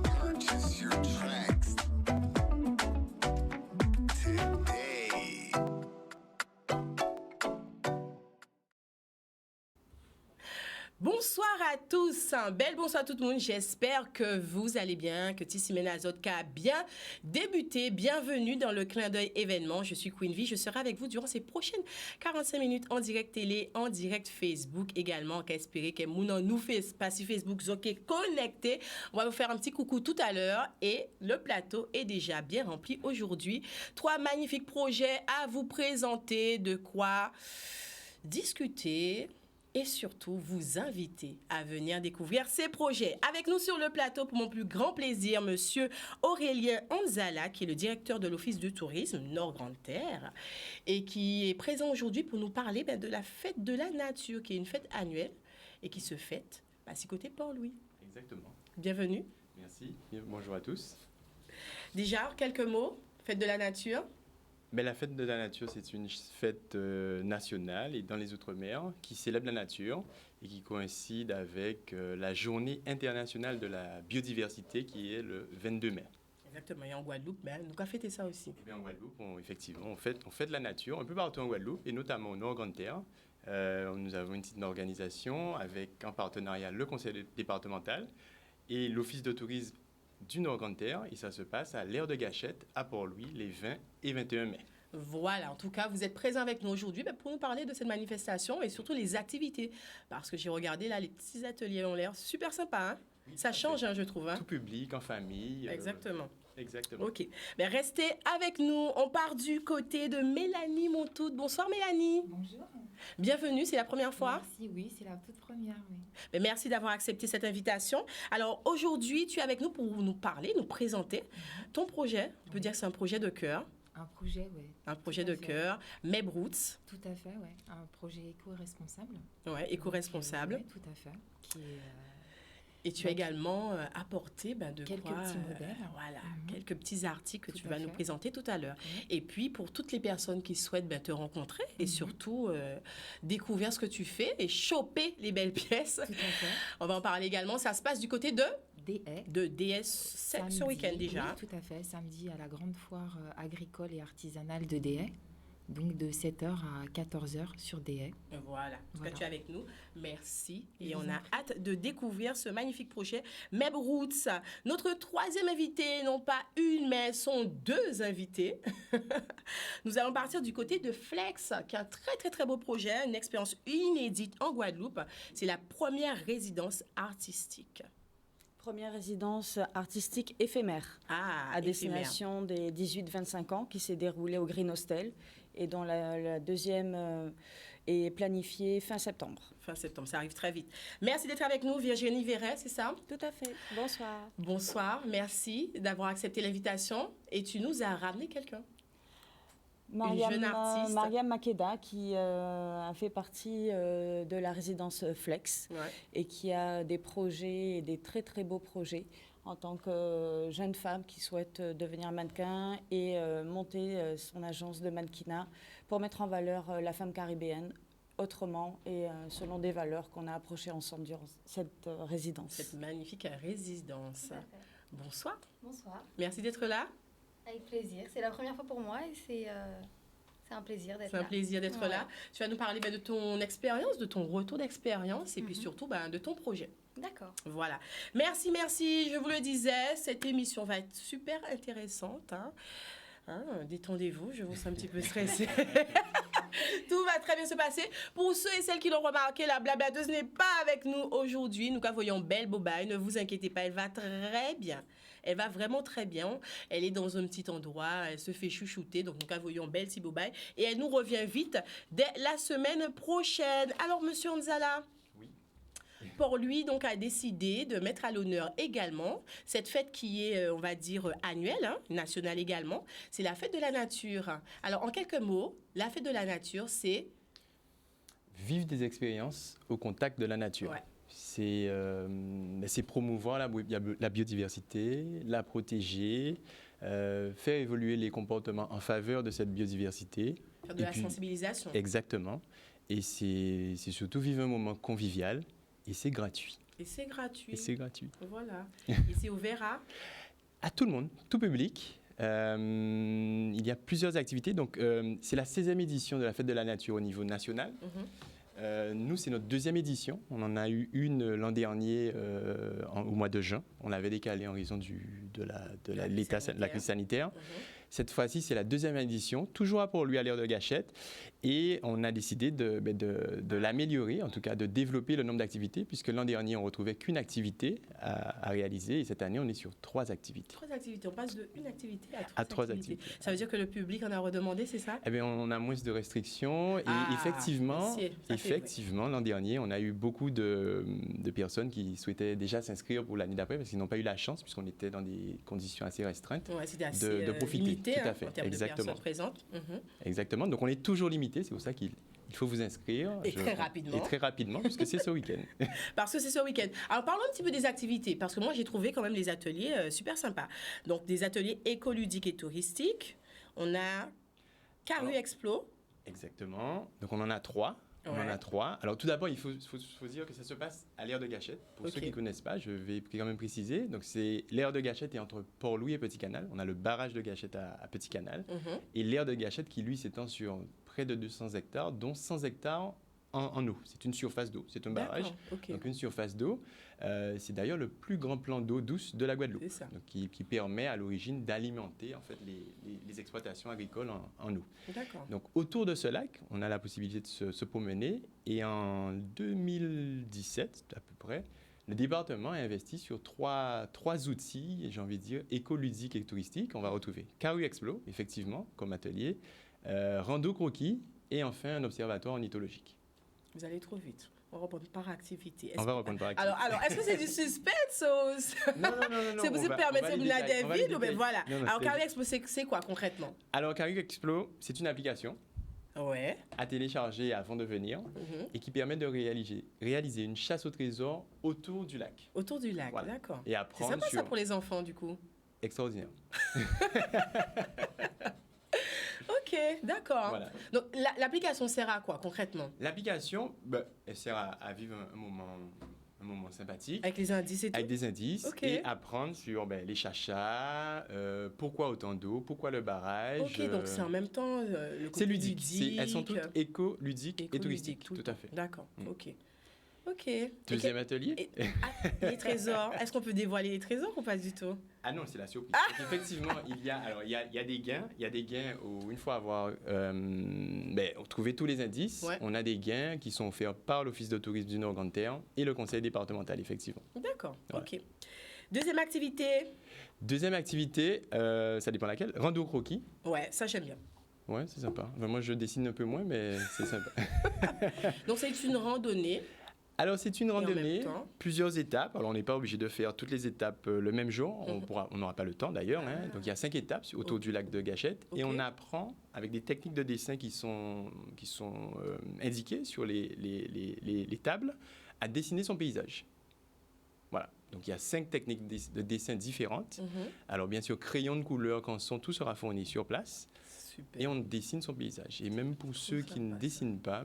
Purchase your tracks today. Bonsoir à tous, bel bonsoir à tout le monde, j'espère que vous allez bien, que Tissimène Azotka a bien débuté. Bienvenue dans le clin d'œil événement, je suis Queen V, je serai avec vous durant ces prochaines 45 minutes en direct télé, en direct Facebook également, qu'espérer que Mounan nous fait passer Facebook, ok, connecté. On va vous faire un petit coucou tout à l'heure et le plateau est déjà bien rempli aujourd'hui. 3 magnifiques projets à vous présenter, de quoi discuter et surtout vous inviter à venir découvrir ces projets. Avec nous sur le plateau, pour mon plus grand plaisir, Monsieur Aurélien Anzala, qui est le directeur de l'Office du tourisme Nord-Grande-Terre et qui est présent aujourd'hui pour nous parler de la fête de la nature, qui est une fête annuelle et qui se fête à côté Port-Louis. Exactement. Bienvenue. Merci. Bonjour à tous. Déjà, quelques mots, fête de la nature. Mais la fête de la nature, c'est une fête nationale et dans les Outre-mer qui célèbre la nature et qui coïncide avec la journée internationale de la biodiversité qui est le 22 mai. Exactement, et en Guadeloupe, nous avons fêté ça aussi. Et bien en Guadeloupe, effectivement, on fait de la nature un peu partout en Guadeloupe et notamment au Nord-Grande-Terre. Nous avons une petite organisation avec en partenariat le conseil départemental et l'Office de tourisme du Nord-Grande-Terre, et ça se passe à l'aire de Gâchette, à Port-Louis, les 20 et 21 mai. Voilà, en tout cas, vous êtes présents avec nous aujourd'hui pour nous parler de cette manifestation et surtout les activités. Parce que j'ai regardé là, les petits ateliers ont l'air super sympas. Hein? Oui, ça change, je trouve. Hein? Tout public, en famille. Exactement. Exactement. OK. Mais restez avec nous. On part du côté de Mélanie Montout. Bonsoir Mélanie. Bonjour. Bienvenue, c'est la première fois? Merci, oui, c'est la toute première, oui. Mais merci d'avoir accepté cette invitation. Alors aujourd'hui, tu es avec nous pour nous parler, nous présenter ton projet. On peut dire que c'est un projet de cœur. Un projet, oui. Un projet de cœur, MEB Roots. Tout à fait, oui. Un projet éco-responsable. Oui, éco-responsable. Oui, tout à fait. Qui est, et tu as également apporté de quelques quoi, petits modèles. Voilà, quelques petits articles que tout tu vas nous présenter tout à l'heure. Oui. Et puis, pour toutes les personnes qui souhaitent te rencontrer et surtout découvrir ce que tu fais et choper les belles pièces, tout à fait. On va en parler également. Ça se passe du côté de DS. De DS ce week-end déjà. Oui, tout à fait. Samedi à la grande foire agricole et artisanale de DS. Donc de 7h à 14h sur DS. Voilà, en tout cas tu es avec nous. Merci. Et on a hâte de découvrir ce magnifique projet MEB Roots. Notre troisième invité, non pas une, mais sont 2 invités. Nous allons partir du côté de Flex, qui est un très très très beau projet, une expérience inédite en Guadeloupe. C'est la première résidence artistique. Première résidence artistique éphémère à destination des 18-25 ans qui s'est déroulée au Green Hostel et dont la deuxième est planifiée fin septembre. Fin septembre, ça arrive très vite. Merci d'être avec nous, Virginie Verret, c'est ça? Tout à fait. Bonsoir. Bonsoir, merci d'avoir accepté l'invitation et tu nous as ramené quelqu'un. Une jeune artiste. Mariam Makeda, qui a fait partie de la résidence Flex et qui a des projets, des très très beaux projets en tant que jeune femme qui souhaite devenir mannequin et monter son agence de mannequinat pour mettre en valeur la femme caribéenne autrement et selon des valeurs qu'on a approchées ensemble durant cette résidence. Cette magnifique résidence. Bonsoir. Bonsoir. Merci d'être là. Avec plaisir. C'est la première fois pour moi et c'est un plaisir d'être là. C'est un plaisir d'être là. Tu vas nous parler de ton expérience, de ton retour d'expérience et puis surtout de ton projet. D'accord. Voilà. Merci, merci. Je vous le disais, cette émission va être super intéressante. Détendez-vous, je vous sens un petit peu stressée. Tout va très bien se passer. Pour ceux et celles qui l'ont remarqué, la blablateuse n'est pas avec nous aujourd'hui. Nous voyons Belle Bobaye. Ne vous inquiétez pas, elle va très bien. Elle va vraiment très bien. Elle est dans un petit endroit, elle se fait chouchouter. Donc nous voyons Belle Bobaye. Et elle nous revient vite dès la semaine prochaine. Alors, monsieur Anzala. Oui. Port-Louis donc a décidé de mettre à l'honneur également cette fête qui est, on va dire, annuelle, nationale également. C'est la fête de la nature. Alors, en quelques mots, la fête de la nature, c'est... Vivre des expériences au contact de la nature. Ouais. C'est promouvoir la biodiversité, la protéger, faire évoluer les comportements en faveur de cette biodiversité. Faire de la sensibilisation. Exactement. Et c'est surtout vivre un moment convivial et c'est gratuit. Et c'est gratuit. Et c'est gratuit. Voilà. Et c'est ouvert À tout le monde, tout public. Il y a plusieurs activités. Donc, c'est la 16e édition de la Fête de la Nature au niveau national. Nous, c'est notre 2e édition. On en a eu une l'an dernier au mois de juin. On l'avait décalé en raison de la crise sanitaire. Cette fois-ci, c'est la 2e édition, toujours à Port-Louis à l'aire de Gâchette. Et on a décidé de l'améliorer, en tout cas de développer le nombre d'activités, puisque l'an dernier, on ne retrouvait qu'une activité à réaliser. Et cette année, on est sur 3 activités. 3 activités. On passe de une activité à trois activités. Ça veut dire que le public en a redemandé, c'est ça? Eh bien, on a moins de restrictions. Et effectivement, l'an dernier, on a eu beaucoup de personnes qui souhaitaient déjà s'inscrire pour l'année d'après, parce qu'ils n'ont pas eu la chance, puisqu'on était dans des conditions assez restreintes, de profiter. Limité, tout à fait. En termes Exactement. de personnes présentes. Exactement. Donc, on est toujours limité. C'est pour ça qu'il faut vous inscrire. Très rapidement. Et très rapidement, puisque c'est ce week-end. Parce que c'est ce week-end. Alors, parlons un petit peu des activités, parce que moi, j'ai trouvé quand même les ateliers super sympas. Donc, des ateliers écoludiques et touristiques. On a Caru Explo. Exactement. Donc, on en a 3. On en a 3. Alors, tout d'abord, il faut dire que ça se passe à l'aire de Gâchette. Pour ceux qui ne connaissent pas, je vais quand même préciser. Donc, l'aire de Gâchette est entre Port-Louis et Petit-Canal. On a le barrage de Gâchette à Petit-Canal. Et l'aire de Gâchette qui, lui, s'étend sur près de 200 hectares, dont 100 hectares en eau. C'est une surface d'eau. C'est un barrage. Donc, une surface d'eau. C'est d'ailleurs le plus grand plan d'eau douce de la Guadeloupe. Donc, qui permet à l'origine d'alimenter en fait, les exploitations agricoles en eau. Donc, autour de ce lac, on a la possibilité de se promener. Et en 2017, à peu près, le département a investi sur trois outils, j'ai envie de dire, écoludiques et touristiques. On va retrouver Caru Explo, effectivement, comme atelier, Rando Croquis et enfin un observatoire ornithologique. Vous allez trop vite. On va reprendre par activité. On va reprendre par activité. Alors, est-ce que c'est du suspense ou... Non. C'est pour se permettre de la David ou bien voilà. Alors, Caru Explo, c'est quoi concrètement? Alors, Caru Explo, c'est une application à télécharger avant de venir et qui permet de réaliser une chasse au trésor autour du lac. Autour du lac, d'accord. Et apprendre c'est sympa ça pour les enfants, du coup. Extraordinaire. Ok, d'accord. Voilà. Donc, l'application sert à quoi, concrètement? L'application, elle sert à vivre un moment sympathique. Avec les indices et tout? Avec des indices et apprendre sur les chachas, pourquoi autant d'eau, pourquoi le barrage. Ok, donc c'est en même temps le côté c'est ludique. Elles sont toutes éco-ludiques et touristiques. Tout à fait. D'accord, ok. Deuxième atelier. Les trésors. Est-ce qu'on peut dévoiler les trésors ou pas du tout? Ah non, c'est la surprise. Donc, effectivement, il y a des gains. Il y a des gains où, une fois avoir trouvé tous les indices, on a des gains qui sont offerts par l'Office de tourisme du Nord-Grande-Terre et le conseil départemental, effectivement. D'accord, ok. Deuxième activité, ça dépend laquelle. Rando Croquis. Ouais, ça j'aime bien. Ouais, c'est sympa. Enfin, moi, je dessine un peu moins, mais c'est sympa. Donc, c'est une randonnée. Alors, c'est une randonnée, plusieurs étapes. Alors, on n'est pas obligé de faire toutes les étapes le même jour. On n'aura pas le temps, d'ailleurs. Donc, il y a 5 étapes autour du lac de Gâchette. Et on apprend, avec des techniques de dessin qui sont indiquées sur les tables, à dessiner son paysage. Voilà. Donc, il y a 5 techniques de dessin différentes. Alors, bien sûr, crayon de couleur, tout sera fourni sur place. Super. Et on dessine son paysage. Et même pour ceux qui ne dessinent pas,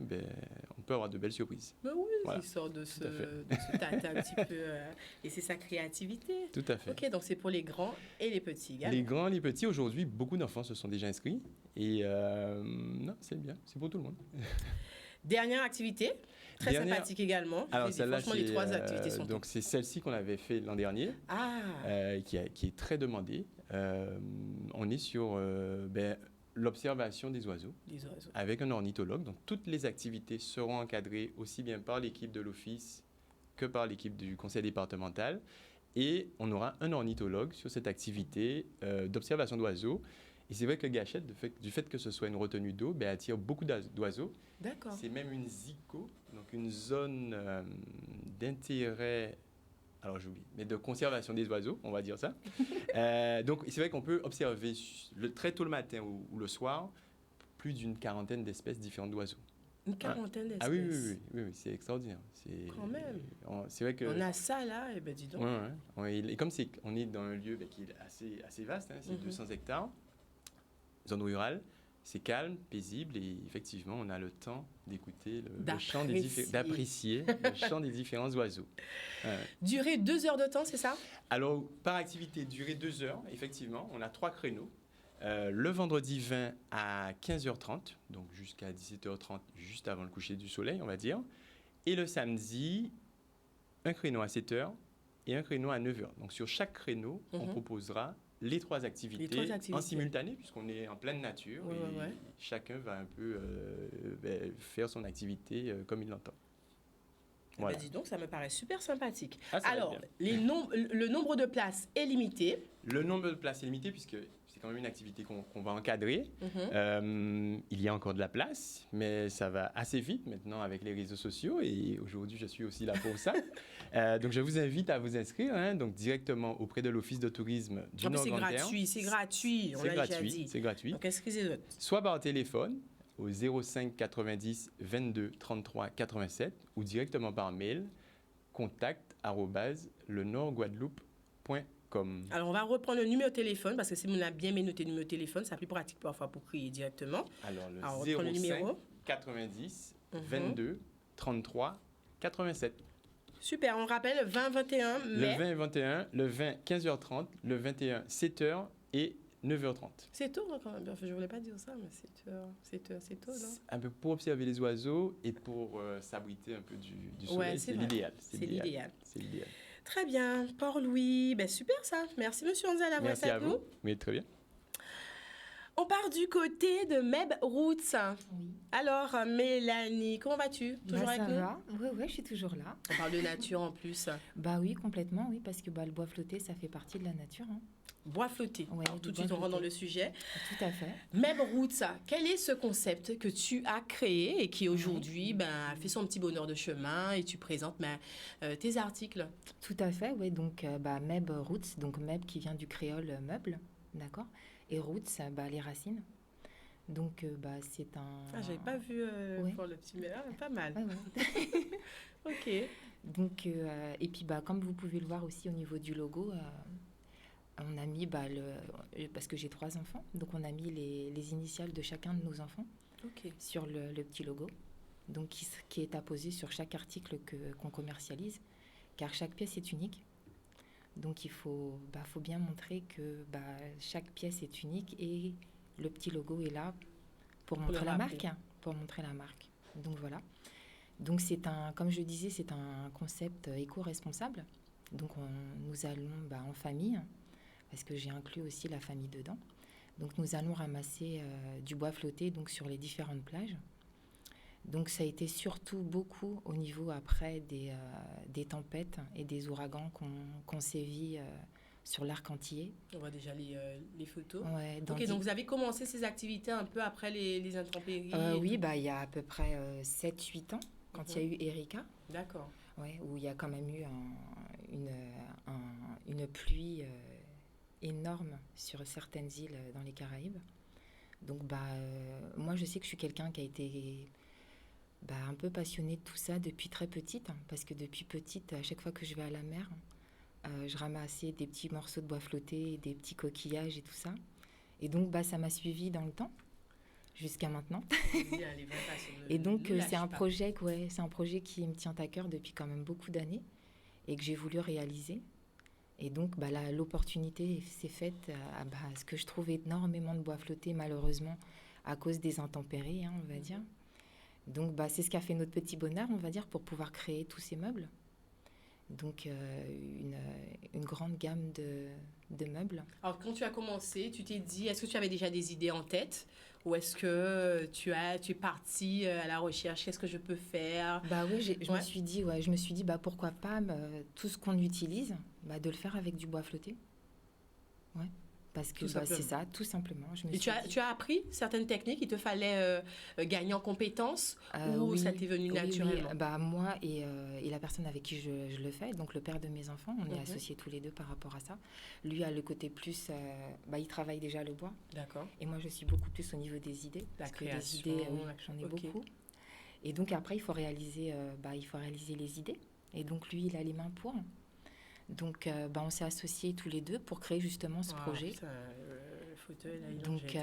on peut avoir de belles surprises. Ben oui, il sort de ce tata un petit peu. Et c'est sa créativité. Tout à fait. Ok, donc c'est pour les grands et les petits également. Les grands et les petits, aujourd'hui, beaucoup d'enfants se sont déjà inscrits. Et non, c'est bien, c'est pour tout le monde. Dernière activité, très sympathique également. Alors celle-là, franchement, les 3 activités sont donc c'est celle-ci qu'on avait fait l'an dernier, qui est très demandée. On est sur l'observation des oiseaux, avec un ornithologue. Donc toutes les activités seront encadrées aussi bien par l'équipe de l'office que par l'équipe du conseil départemental. Et on aura un ornithologue sur cette activité d'observation d'oiseaux. Et c'est vrai que Gâchette, du fait que ce soit une retenue d'eau, attire beaucoup d'oiseaux. D'accord. C'est même une ZICO, donc une zone d'intérêt, alors j'oublie, mais de conservation des oiseaux, on va dire ça. Donc c'est vrai qu'on peut observer très tôt le matin ou le soir plus d'une quarantaine d'espèces différentes d'oiseaux. Une quarantaine d'espèces? Ah oui, c'est extraordinaire. Quand même. C'est vrai que... On a ça là, et dis donc. Ouais. Et comme on est dans un lieu qui est assez vaste, c'est 200 hectares, zone rurale, C'est calme, paisible et effectivement, on a le temps d'écouter le chant D'apprécier. le chant des différents oiseaux. Durer 2 heures de temps, c'est ça? Alors, par activité, durée 2 heures, effectivement, on a 3 créneaux. Le vendredi 20 à 15h30, donc jusqu'à 17h30, juste avant le coucher du soleil, on va dire. Et le samedi, un créneau à 7h et un créneau à 9h. Donc, sur chaque créneau, on proposera les trois activités en simultané, puisqu'on est en pleine nature et chacun va un peu faire son activité comme il l'entend. Voilà. Dis donc, ça me paraît super sympathique. Ah, alors, le nombre de places est limité. Le nombre de places est limité puisque c'est quand même une activité qu'on va encadrer. Il y a encore de la place, mais ça va assez vite maintenant avec les réseaux sociaux et aujourd'hui, je suis aussi là pour ça. Donc, je vous invite à vous inscrire donc directement auprès de l'Office de tourisme du Nord-Grande-Terre. C'est gratuit, on l'a déjà dit. C'est gratuit. Donc, inscrivez-vous. Soit par téléphone au 05 90 22 33 87 ou directement par mail contact@lenordguadeloupe.com. Alors, on va reprendre le numéro de téléphone parce que si on a bien noté le numéro de téléphone, c'est plus pratique parfois pour crier directement. Alors, le 05 90 22 33 87. Super, on rappelle 20-21 mai. Le 20 et 21, le 20 15h30, le 21 7h et 9h30. C'est tôt quand même, je voulais pas dire ça, mais c'est tôt, non? Un peu pour observer les oiseaux et pour s'abriter un peu du soleil, c'est l'idéal. C'est l'idéal. C'est l'idéal. Très bien, Port-Louis, super ça. Merci monsieur Anza d'avoir été avec nous. Merci à vous, oui très bien. On part du côté de Meb Roots. Oui. Alors, Mélanie, comment vas-tu? Toujours avec nous? Ça va, ouais, je suis toujours là. On parle de nature en plus. Bah oui, complètement, oui, parce que le bois flotté, ça fait partie de la nature. Bois flotté. Ouais, alors, tout de suite, on rentre dans le sujet. Tout à fait. Meb Roots, quel est ce concept que tu as créé et qui aujourd'hui fait son petit bonheur de chemin et tu présentes tes articles? Tout à fait, oui. Donc, Meb Roots, donc Meb qui vient du créole meuble, d'accord? Et Roots, les racines. Donc, c'est un... Ah, j'avais pas vu pour le petit mélange, pas mal. Ouais. Ok. Donc, et puis, comme vous pouvez le voir aussi au niveau du logo, on a mis, parce que j'ai 3 enfants, donc on a mis les initiales de chacun de nos enfants sur le petit logo, donc qui est apposé sur chaque article qu'on commercialise, car chaque pièce est unique. Donc il faut bien montrer que chaque pièce est unique et le petit logo est là pour montrer la marque. Donc voilà. Donc comme je disais, c'est un concept éco-responsable. Donc nous allons en famille, parce que j'ai inclus aussi la famille dedans. Donc nous allons ramasser du bois flotté donc sur les différentes plages. Donc ça a été surtout beaucoup au niveau après des tempêtes et des ouragans qu'on sévit sur l'arc antillais. On voit déjà les photos. Ouais, donc vous avez commencé ces activités un peu après les intempéries? Oui, il y a à peu près 7-8 ans, quand il y a eu Erika. D'accord. Ouais, où il y a quand même eu une pluie énorme sur certaines îles dans les Caraïbes. Donc moi je sais que je suis quelqu'un qui a été un peu passionnée de tout ça depuis très petite, parce que depuis petite, à chaque fois que je vais à la mer, je ramassais des petits morceaux de bois flotté, des petits coquillages et tout ça. Et donc ça m'a suivie dans le temps, jusqu'à maintenant. Et donc c'est un projet qui me tient à cœur depuis quand même beaucoup d'années et que j'ai voulu réaliser. Et donc, l'opportunité s'est faite à ce que je trouve énormément de bois flotté, malheureusement, à cause des intempéries, on va dire. Donc, c'est ce qui a fait notre petit bonheur, on va dire, pour pouvoir créer tous ces meubles. Donc, une grande gamme de meubles. Alors, quand tu as commencé, tu t'es dit, est-ce que tu avais déjà des idées en tête? Ou est-ce que tu es partie à la recherche? Qu'est-ce que je peux faire? Oui, je me suis dit, pourquoi pas tout ce qu'on utilise, de le faire avec du bois flotté. Ouais. Parce que c'est ça, tout simplement. Tu as appris certaines techniques? Il te fallait gagner en compétences ou ça t'est venu naturellement? Oui. Moi et la personne avec qui je le fais, donc le père de mes enfants, on est associés tous les deux par rapport à ça. Lui a le côté plus... il travaille déjà le bois. D'accord. Et moi, je suis beaucoup plus au niveau des idées. Parce que des idées, j'en ai beaucoup. Et donc après, il faut réaliser les idées. Et donc lui, il a les mains pour... Donc, on s'est associés tous les deux pour créer justement ce projet. Le fauteuil, là, donc,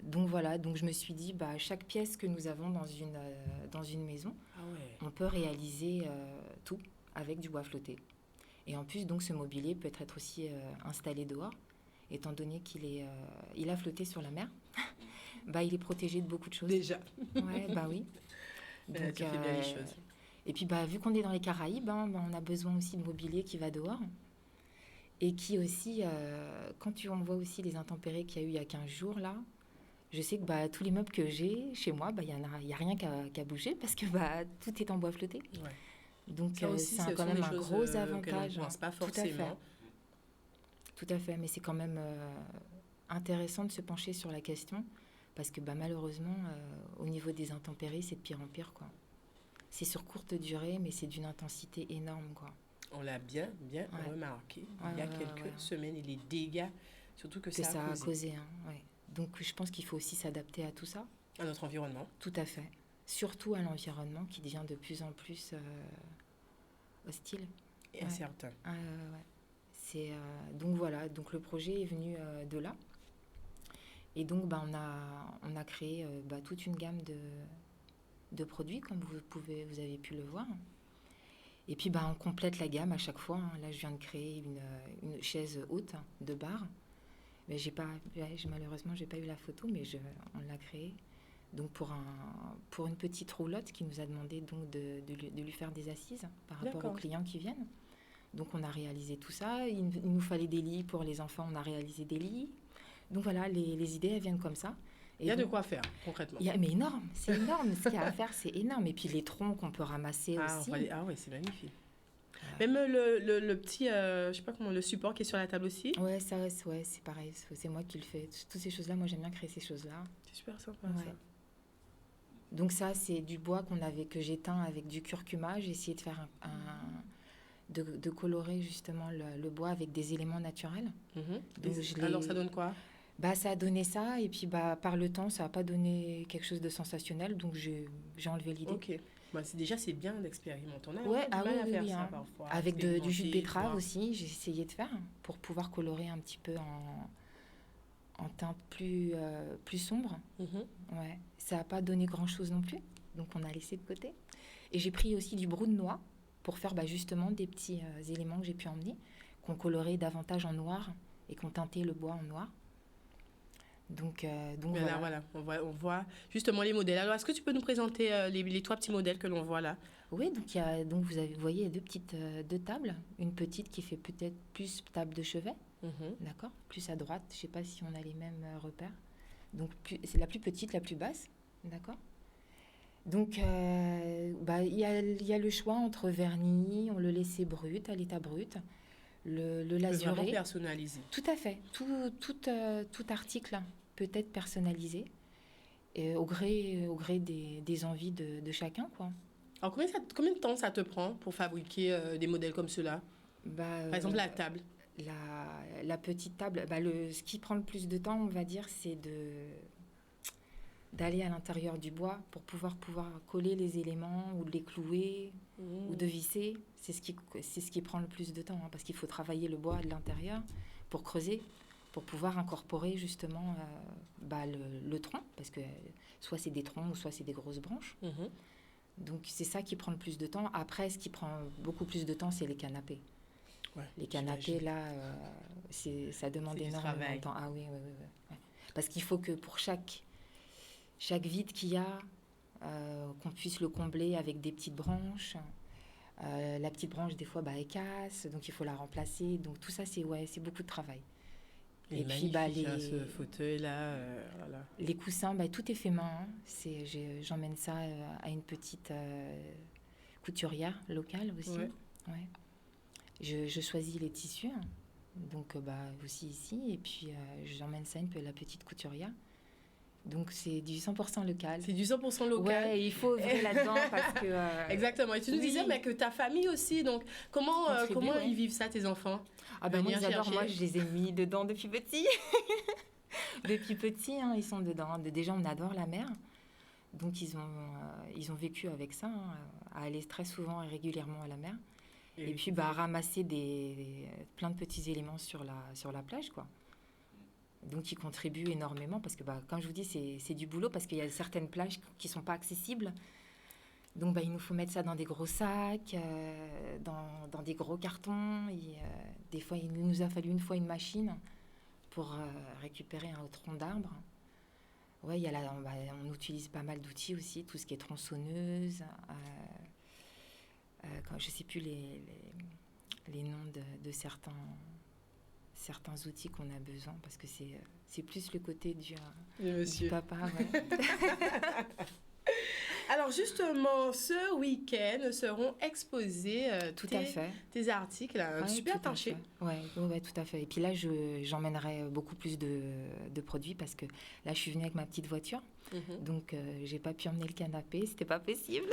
Donc voilà, donc je me suis dit, chaque pièce que nous avons dans une maison, Ah ouais. on peut réaliser tout avec du bois flotté. Et en plus, donc, ce mobilier peut être aussi installé dehors, étant donné il a flotté sur la mer. Il est protégé de beaucoup de choses. Déjà. Ouais, oui. Donc, tu fais bien les choses. Et puis, vu qu'on est dans les Caraïbes, on a besoin aussi de mobilier qui va dehors. Et qui aussi, quand on voit aussi les intempéries qu'il y a eu il y a 15 jours, là, je sais que tous les meubles que j'ai chez moi, il y a rien qu'à bouger parce que tout est en bois flotté. Ouais. Donc, Ça aussi, c'est ce quand sont même des un choses, gros que l'on avantage. ne pense pas Tout à fait. forcément. Tout à fait, mais c'est quand même intéressant de se pencher sur la question parce que malheureusement, au niveau des intempéries, c'est de pire en pire, quoi. C'est sur courte durée, mais c'est d'une intensité énorme, quoi. On l'a bien Ouais. remarqué. Ouais, Il y a ouais, quelques ouais. semaines et les dégâts, surtout que ça a causé causé. Ouais. Donc, je pense qu'il faut aussi s'adapter à tout ça. à notre environnement. Tout à fait. Surtout à l'environnement qui devient de plus en plus hostile. Et Ouais. incertain. Ouais. C'est, donc voilà, donc le projet est venu de là. Et donc on a créé toute une gamme de produits, comme vous avez pu le voir. Et puis on complète la gamme à chaque fois. Hein. Là, je viens de créer une chaise haute de bar. Mais malheureusement, j'ai pas eu la photo, mais on l'a créée. Donc pour une petite roulotte qui nous a demandé donc de lui faire des assises par rapport aux clients qui viennent. Donc on a réalisé tout ça. Il nous fallait des lits pour les enfants, on a réalisé des lits. Donc voilà, les idées, elles viennent comme ça. Et Il y a de donc, quoi faire, concrètement. mais énorme, c'est énorme. Ce qu'il y a à faire, c'est énorme. Et puis les troncs qu'on peut ramasser aussi. Ah ouais, c'est magnifique. Même le petit, je sais pas comment, le support qui est sur la table aussi. Ouais, c'est pareil. C'est moi qui le fais. Toutes ces choses-là, moi j'aime bien créer ces choses-là. C'est super sympa, Ouais. ça. Donc ça, c'est du bois que j'éteins avec du curcuma. J'ai essayé de faire de colorer justement le bois avec des éléments naturels. Donc, Alors, ça donne quoi? Ça a donné ça, et puis par le temps, ça n'a pas donné quelque chose de sensationnel, donc j'ai enlevé l'idée. Ok. C'est bien d'expérimenter. On a Ouais, du mal à faire ça hein. parfois. Avec du jus de Expérimenter, betterave voir. aussi, j'ai essayé de faire pour pouvoir colorer un petit peu en teinte plus sombre. Ouais. Ça n'a pas donné grand-chose non plus, donc on a laissé de côté. Et j'ai pris aussi du brou de noix pour faire justement des petits éléments que j'ai pu emmener, qu'on colorait davantage en noir et qu'on teintait le bois en noir. Donc Voilà, on voit justement les modèles. Alors, est-ce que tu peux nous présenter les trois petits modèles que l'on voit là? Oui, donc vous voyez, il y a deux tables. Une petite qui fait peut-être plus table de chevet, d'accord, plus à droite. Je ne sais pas si on a les mêmes repères. Donc c'est la plus petite, la plus basse, d'accord. Donc il y a le choix entre vernis, on le laissait brut, à l'état brut, le lasuré. Vraiment personnalisé. Tout à fait. Tout article peut être personnalisé et au gré des envies de chacun, quoi. Alors, combien de temps ça te prend pour fabriquer des modèles comme ceux-là? Par exemple, la table. La petite table, ce qui prend le plus de temps, on va dire, c'est d'aller à l'intérieur du bois pour pouvoir coller les éléments ou de les clouer ou de visser. C'est ce qui prend le plus de temps, hein, parce qu'il faut travailler le bois de l'intérieur pour creuser, pour pouvoir incorporer justement le tronc, parce que soit c'est des troncs ou soit c'est des grosses branches. Donc c'est ça qui prend le plus de temps. Après, ce qui prend beaucoup plus de temps, c'est les canapés. Ouais, les canapés, là, ça demande énormément de temps. Ah oui. Parce qu'il faut que pour chaque vide qu'il y a, qu'on puisse le combler avec des petites branches. La petite branche, des fois, elle casse, donc il faut la remplacer. Donc tout ça, c'est beaucoup de travail. Et puis, ce fauteuil-là, voilà. Les coussins, tout est fait main. Hein. J'emmène ça à une petite couturière locale aussi. Ouais. Je choisis les tissus, donc aussi ici, et puis j'emmène ça à la petite couturière. Donc c'est du 100% local. C'est du 100% local. Ouais, il faut œuvrer là-dedans parce que... Exactement. Et tu nous disais que ta famille aussi, donc comment ils vivent ça, tes enfants? Moi, ils adorent. Moi, je les ai mis dedans depuis petit. Depuis petit, hein, ils sont dedans. Déjà, on adore la mer. Donc, ils ont vécu avec ça, hein, à aller très souvent et régulièrement à la mer. Et puis, ramasser plein de petits éléments sur la plage, quoi. Donc, ils contribuent énormément parce que, comme je vous dis, c'est du boulot parce qu'il y a certaines plages qui ne sont pas accessibles. Donc, il nous faut mettre ça dans des gros sacs, dans des gros cartons. Et, des fois, il nous a fallu une fois une machine pour récupérer un tronc d'arbre. Ouais, on utilise pas mal d'outils aussi, tout ce qui est tronçonneuse. Je ne sais plus les noms de certains outils qu'on a besoin parce que c'est plus le côté du papa. Ouais. Alors justement, ce week-end seront exposés tes articles à un super marché. Oui, tout à fait. Et puis là, j'emmènerai beaucoup plus de produits parce que là, je suis venue avec ma petite voiture. Donc, j'ai pas pu emmener le canapé, c'était pas possible.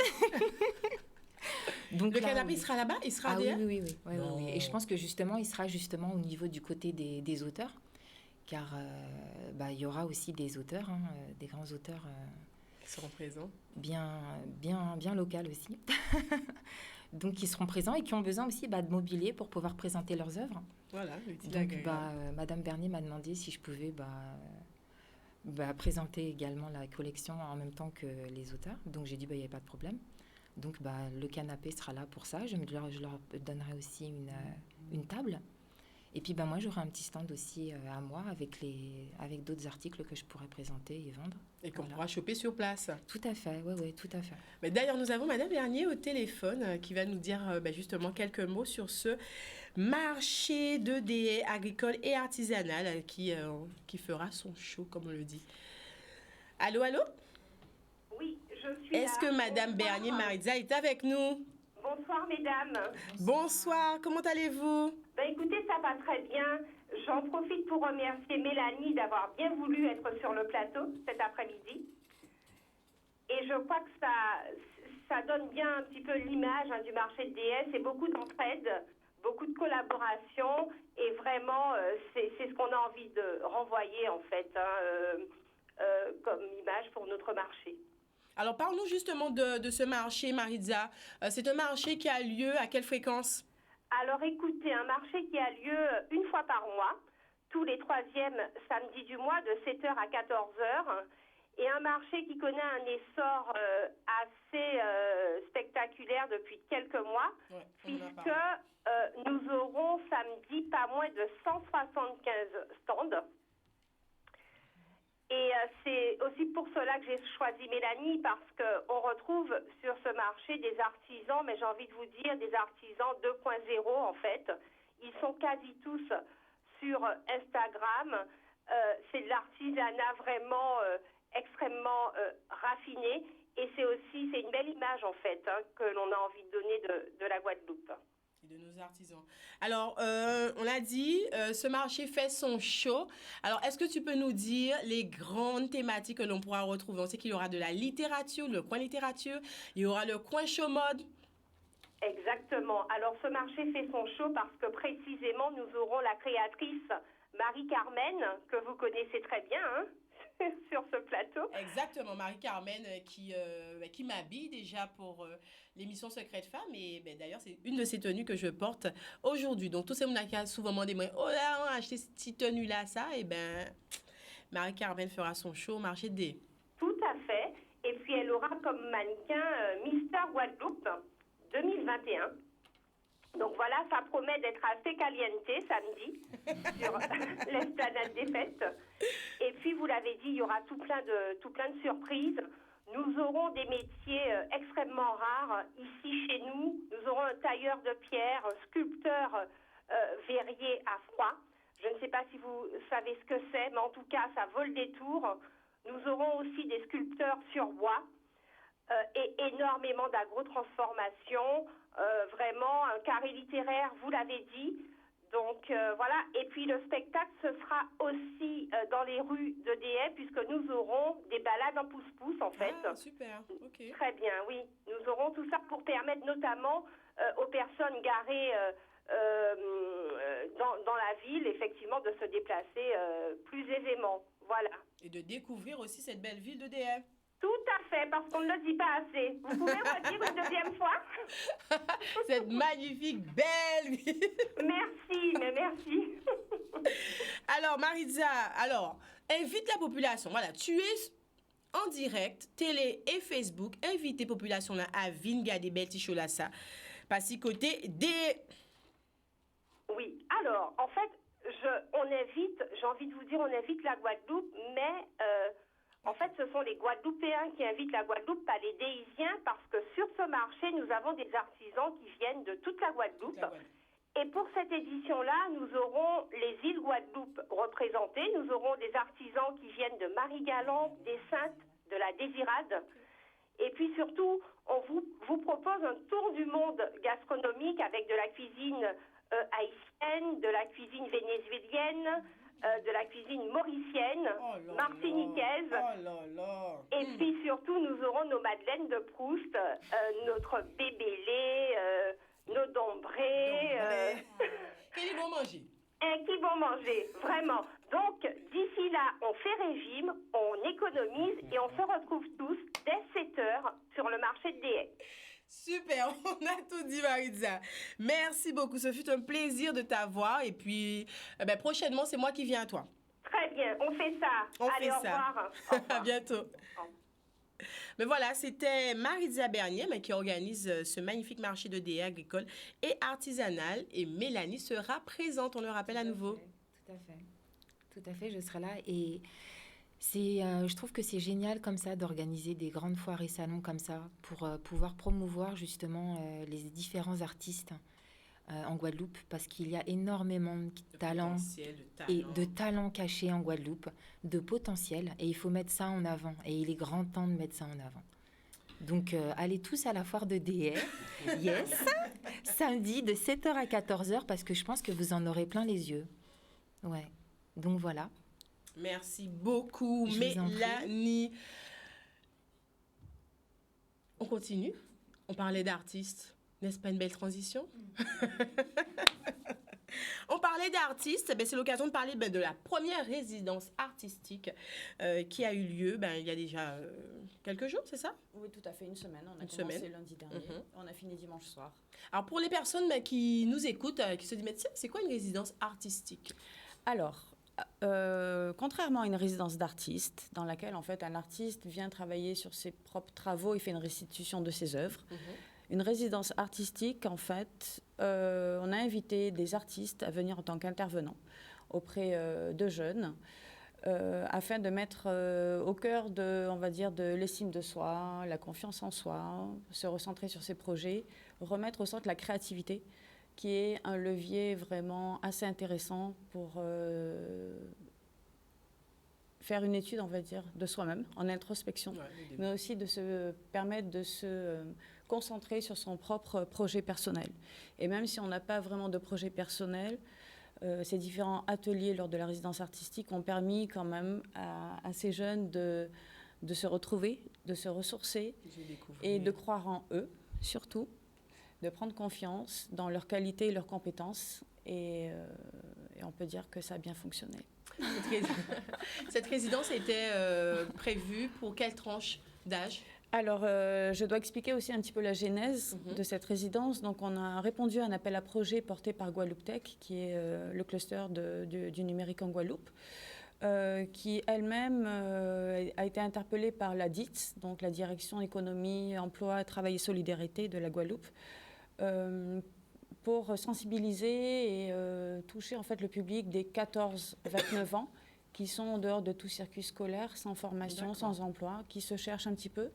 Donc, le canapé, il sera là-bas? Il sera oui. Et je pense que justement, il sera justement au niveau du côté des auteurs. Car il y aura aussi des auteurs, des grands auteurs... Qui seront présents. Bien local aussi. Donc, ils seront présents et qui ont besoin aussi de mobilier pour pouvoir présenter leurs œuvres. Voilà. Donc, Madame Bernier m'a demandé si je pouvais présenter également la collection en même temps que les auteurs. Donc, j'ai dit, il n'y avait pas de problème. Donc, le canapé sera là pour ça. Je leur donnerai aussi une table. Et puis, moi, j'aurai un petit stand aussi à moi avec d'autres articles que je pourrais présenter et vendre. Et qu'on pourra choper sur place. Tout à fait, oui, tout à fait. Mais d'ailleurs, nous avons Madame Bernier au téléphone qui va nous dire justement quelques mots sur ce marché de dés agricoles et artisanal qui fera son show, comme on le dit. Allô? Oui, je suis Est-ce que Madame Bernier Maritza est avec nous? Bonsoir, mesdames. Bonsoir, comment allez-vous? Écoutez, ça va très bien. J'en profite pour remercier Mélanie d'avoir bien voulu être sur le plateau cet après-midi. Et je crois que ça donne bien un petit peu l'image du marché de DS. C'est beaucoup d'entraide, beaucoup de collaboration. Et vraiment, c'est ce qu'on a envie de renvoyer, en fait, comme image pour notre marché. Alors, parle-nous justement de ce marché, Maritza. C'est un marché qui a lieu à quelle fréquence? Alors, écoutez, un marché qui a lieu une fois par mois, tous les 3e samedis du mois, de 7h à 14h. Et un marché qui connaît un essor assez spectaculaire depuis quelques mois, puisque nous aurons samedi pas moins de 175 stands. Et c'est aussi pour cela que j'ai choisi Mélanie, parce qu'on retrouve sur ce marché des artisans, mais j'ai envie de vous dire des artisans 2.0 en fait. Ils sont quasi tous sur Instagram. C'est de l'artisanat vraiment extrêmement raffiné. Et c'est une belle image en fait que l'on a envie de donner de la Guadeloupe. De nos artisans. Alors, on a dit, ce marché fait son show. Alors, est-ce que tu peux nous dire les grandes thématiques que l'on pourra retrouver? On sait qu'il y aura de la littérature, le coin littérature, il y aura le coin show mode. Exactement. Alors, ce marché fait son show parce que précisément, nous aurons la créatrice Marie-Carmen, que vous connaissez très bien, sur ce plateau. Exactement, Marie-Carmen qui m'habille déjà pour l'émission Secret Femme. Et d'ailleurs, c'est une de ces tenues que je porte aujourd'hui. Donc, tous ces gens qui ont souvent demandé, oh là, on a acheté cette tenue-là, ça. Et Marie-Carmen fera son show au marché de dés. Tout à fait. Et puis, elle aura comme mannequin Mister Guadeloupe 2021. Donc voilà, ça promet d'être assez caliente samedi sur l'esplanade des fêtes. Et puis, vous l'avez dit, il y aura tout plein de surprises. Nous aurons des métiers extrêmement rares ici chez nous. Nous aurons un tailleur de pierre, un sculpteur verrier à froid. Je ne sais pas si vous savez ce que c'est, mais en tout cas, ça vaut le détour. Nous aurons aussi des sculpteurs sur bois et énormément d'agro-transformation. Vraiment, un carré littéraire, vous l'avez dit. Donc, voilà. Et puis, le spectacle, ce sera aussi dans les rues de Déhay, puisque nous aurons des balades en pouce-pouce, en fait. Ah, super. OK. Très bien, oui. Nous aurons tout ça pour permettre notamment aux personnes garées dans la ville, effectivement, de se déplacer plus aisément. Voilà. Et de découvrir aussi cette belle ville de Déhay. Tout à fait, parce qu'on ne le dit pas assez. Vous pouvez redire une deuxième fois? Cette magnifique, belle ville. Merci, mais merci. Alors, Maritza, invite la population. Voilà, tu es en direct, télé et Facebook. Invite les populations là à venir regarder Belti Cholassa. Parce que côté des... Oui, alors, en fait, j'ai envie de vous dire, on invite la Guadeloupe, mais en fait, ce sont les Guadeloupéens qui invitent la Guadeloupe, pas les Déisiens, parce que sur ce marché, nous avons des artisans qui viennent de toute la Guadeloupe. Et pour cette édition-là, nous aurons les îles Guadeloupe représentées. Nous aurons des artisans qui viennent de Marie-Galante, des Saintes, de la Désirade. Et puis surtout, on vous propose un tour du monde gastronomique avec de la cuisine haïtienne, de la cuisine vénézuélienne, de la cuisine mauricienne, martiniquaise. Et puis surtout, nous aurons nos madeleines de Proust, notre bébélé, nos dombrés. Qu'ils vont manger. Qui vont manger, vraiment. Donc, d'ici là, on fait régime, on économise et on se retrouve tous dès 7h sur le marché de Déhay. Super, on a tout dit, Maritza. Merci beaucoup, ce fut un plaisir de t'avoir. Et puis, prochainement, c'est moi qui viens à toi. Très bien, on fait ça. Allez, au revoir. À bientôt. Mais voilà, c'était Maritza Bernier qui organise ce magnifique marché de Déhay agricole et artisanal. Et Mélanie sera présente, on le rappelle à nouveau. Tout à fait, je serai là. Et je trouve que c'est génial comme ça d'organiser des grandes foires et salons comme ça pour pouvoir promouvoir justement les différents artistes en Guadeloupe, parce qu'il y a énormément de talents et de talents cachés en Guadeloupe, de potentiel, et il faut mettre ça en avant, et il est grand temps de mettre ça en avant. Donc, allez tous à la foire de Déhay, yes, samedi de 7h à 14h, parce que je pense que vous en aurez plein les yeux. Ouais, donc voilà. Merci beaucoup, Mélanie. On continue. On parlait d'artistes. N'est-ce pas une belle transition? On parlait d'artistes, c'est l'occasion de parler de la première résidence artistique qui a eu lieu il y a déjà quelques jours, c'est ça? Oui, tout à fait, une semaine. On a commencé lundi dernier. On a fini dimanche soir. Alors, pour les personnes qui nous écoutent, qui se disent, mais c'est quoi une résidence artistique? Alors, contrairement à une résidence d'artiste, dans laquelle, en fait, un artiste vient travailler sur ses propres travaux et fait une restitution de ses œuvres, une résidence artistique, en fait, on a invité des artistes à venir en tant qu'intervenants auprès de jeunes, afin de mettre au cœur de l'estime de soi, la confiance en soi, se recentrer sur ses projets, remettre au centre la créativité, qui est un levier vraiment assez intéressant pour faire une étude, on va dire, de soi-même, en introspection, mais aussi de se permettre de se concentrer sur son propre projet personnel. Et même si on n'a pas vraiment de projet personnel, ces différents ateliers lors de la résidence artistique ont permis quand même à ces jeunes de se retrouver, de se ressourcer et de croire en eux, surtout, de prendre confiance dans leurs qualités et leurs compétences. Et on peut dire que ça a bien fonctionné. Cette résidence était prévue pour quelle tranche d'âge? Alors, je dois expliquer aussi un petit peu la genèse de cette résidence. Donc, on a répondu à un appel à projet porté par Guadeloupe Tech, qui est le cluster du numérique en Guadeloupe, qui elle-même a été interpellée par la DITS, donc la Direction Économie, Emploi, Travail et Solidarité de la Guadeloupe, pour sensibiliser et toucher en fait le public des 14-29 ans qui sont en dehors de tout circuit scolaire, sans formation, sans emploi, qui se cherchent un petit peu.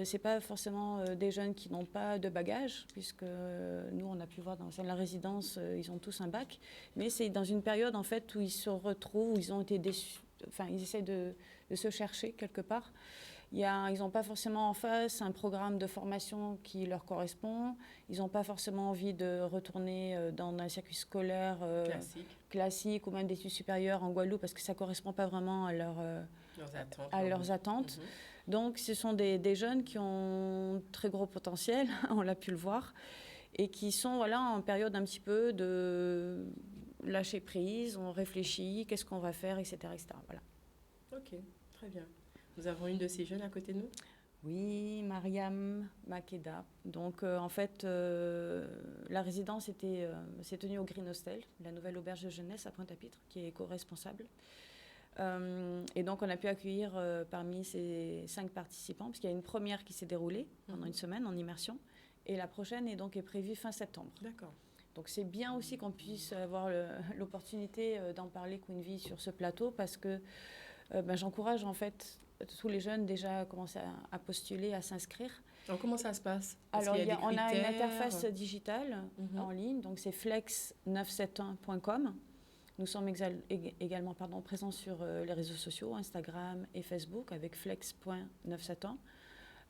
C'est pas forcément des jeunes qui n'ont pas de bagages, puisque nous, on a pu voir dans la résidence, ils ont tous un bac, mais c'est dans une période en fait où ils se retrouvent, où ils ont été déçus, enfin, ils essaient de se chercher quelque part. Ils n'ont pas forcément en face un programme de formation qui leur correspond. Ils n'ont pas forcément envie de retourner dans un circuit scolaire classique ou même d'études supérieures en Guadeloupe parce que ça ne correspond pas vraiment à leurs attentes. Donc, ce sont des jeunes qui ont très gros potentiel, on l'a pu le voir, et qui sont en période un petit peu de lâcher prise, on réfléchit, qu'est-ce qu'on va faire, etc. etc. Voilà. Ok, très bien. Nous avons une de ces jeunes à côté de nous. Oui, Mariam Makeda. Donc, en fait, la résidence s'est tenue au Green Hostel, la nouvelle auberge de jeunesse à Pointe-à-Pitre, qui est éco-responsable. Et donc, on a pu accueillir parmi ces 5 participants, parce qu'il y a une première qui s'est déroulée pendant une semaine en immersion, et la prochaine est prévue fin septembre. D'accord. Donc, c'est bien aussi qu'on puisse avoir l'opportunité d'en parler, Queen Vie, sur ce plateau, parce que j'encourage en fait tous les jeunes déjà à commencer à postuler, à s'inscrire. Alors, comment ça se passe? Alors, on a une interface digitale en ligne, donc c'est flex971.com. Nous sommes également présents sur les réseaux sociaux, Instagram et Facebook, avec flex.971.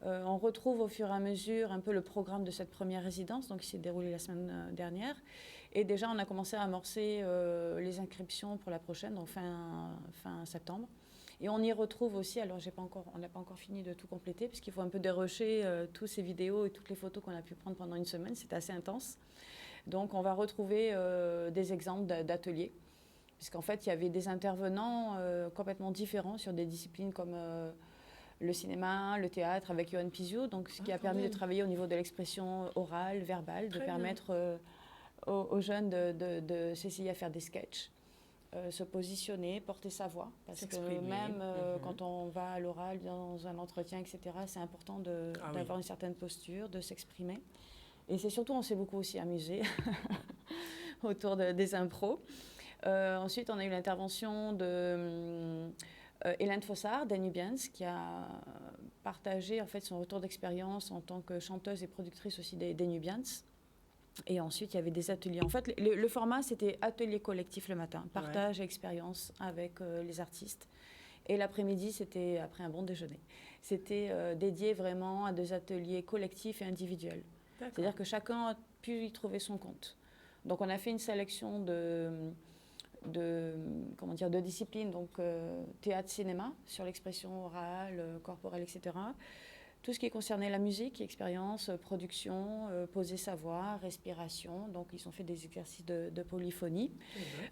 On retrouve au fur et à mesure un peu le programme de cette première résidence, donc qui s'est déroulé la semaine dernière. Et déjà, on a commencé à amorcer les inscriptions pour la prochaine, donc fin septembre. Et on y retrouve aussi, alors on n'a pas encore fini de tout compléter, puisqu'il faut un peu dérocher tous ces vidéos et toutes les photos qu'on a pu prendre pendant une semaine. C'est assez intense. Donc, on va retrouver des exemples d'ateliers, puisqu'en fait, il y avait des intervenants complètement différents sur des disciplines comme le cinéma, le théâtre, avec Yoann Pizio, donc ce qui a permis de travailler au niveau de l'expression orale, verbale, de permettre aux jeunes de s'essayer à faire des sketchs. Se positionner, porter sa voix. Parce que même quand on va à l'oral, dans un entretien, etc., c'est important d'avoir une certaine posture, de s'exprimer. Et c'est surtout, on s'est beaucoup aussi amusé autour des impros. Ensuite, on a eu l'intervention de Hélène Fossard, d'Anubians, qui a partagé en fait, son retour d'expérience en tant que chanteuse et productrice aussi des Nubians. Et ensuite, il y avait des ateliers. En fait, le format, c'était atelier collectif le matin, partage et expérience avec les artistes. Et l'après-midi, c'était après un bon déjeuner. C'était dédié vraiment à des ateliers collectifs et individuels. C'est-à-dire que chacun a pu y trouver son compte. Donc, on a fait une sélection de disciplines, donc théâtre, cinéma, sur l'expression orale, corporelle, etc., tout ce qui concernait la musique, expérience, production, poser sa voix, respiration. Donc, ils ont fait des exercices de polyphonie.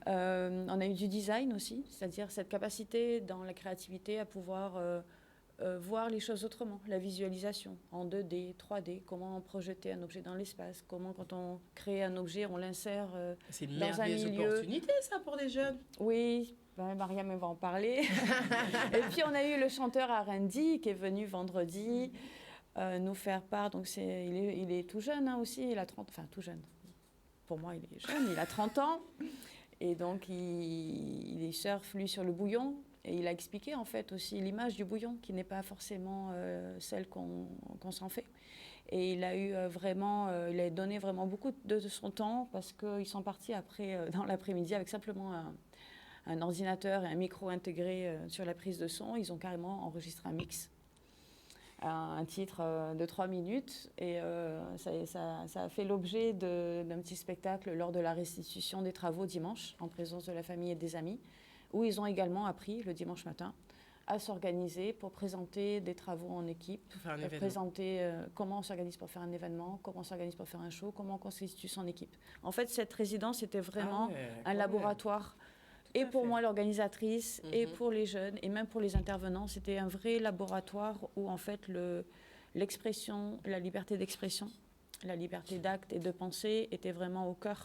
On a eu du design aussi, c'est-à-dire cette capacité dans la créativité à pouvoir voir les choses autrement. La visualisation en 2D, 3D, comment projeter un objet dans l'espace, comment quand on crée un objet, on l'insère dans un milieu. C'est une merveilleuse opportunité, ça, pour des jeunes. Oui. Mariam va en parler. Et puis, on a eu le chanteur R&D qui est venu vendredi nous faire part. Donc, il est tout jeune aussi. Il a 30... Enfin, tout jeune. Pour moi, il est jeune. Il a 30 ans. Et donc, il surfe, lui, sur le bouillon. Et il a expliqué, en fait, aussi l'image du bouillon, qui n'est pas forcément celle qu'on s'en fait. Et il a eu il a donné vraiment beaucoup de son temps parce qu'ils sont partis après, dans l'après-midi, avec simplement un ordinateur et un micro intégré sur la prise de son. Ils ont carrément enregistré un mix, un titre de 3 minutes. Et ça a fait l'objet d'un petit spectacle lors de la restitution des travaux dimanche, en présence de la famille et des amis, où ils ont également appris, le dimanche matin, à s'organiser pour présenter des travaux en équipe, présenter comment on s'organise pour faire un événement, comment on s'organise pour faire un show, comment on constitue son équipe. En fait, cette résidence était vraiment un laboratoire. Et pour moi, l'organisatrice, et pour les jeunes, et même pour les intervenants, c'était un vrai laboratoire où, en fait, l'expression, la liberté d'expression, la liberté d'acte et de penser était vraiment au cœur.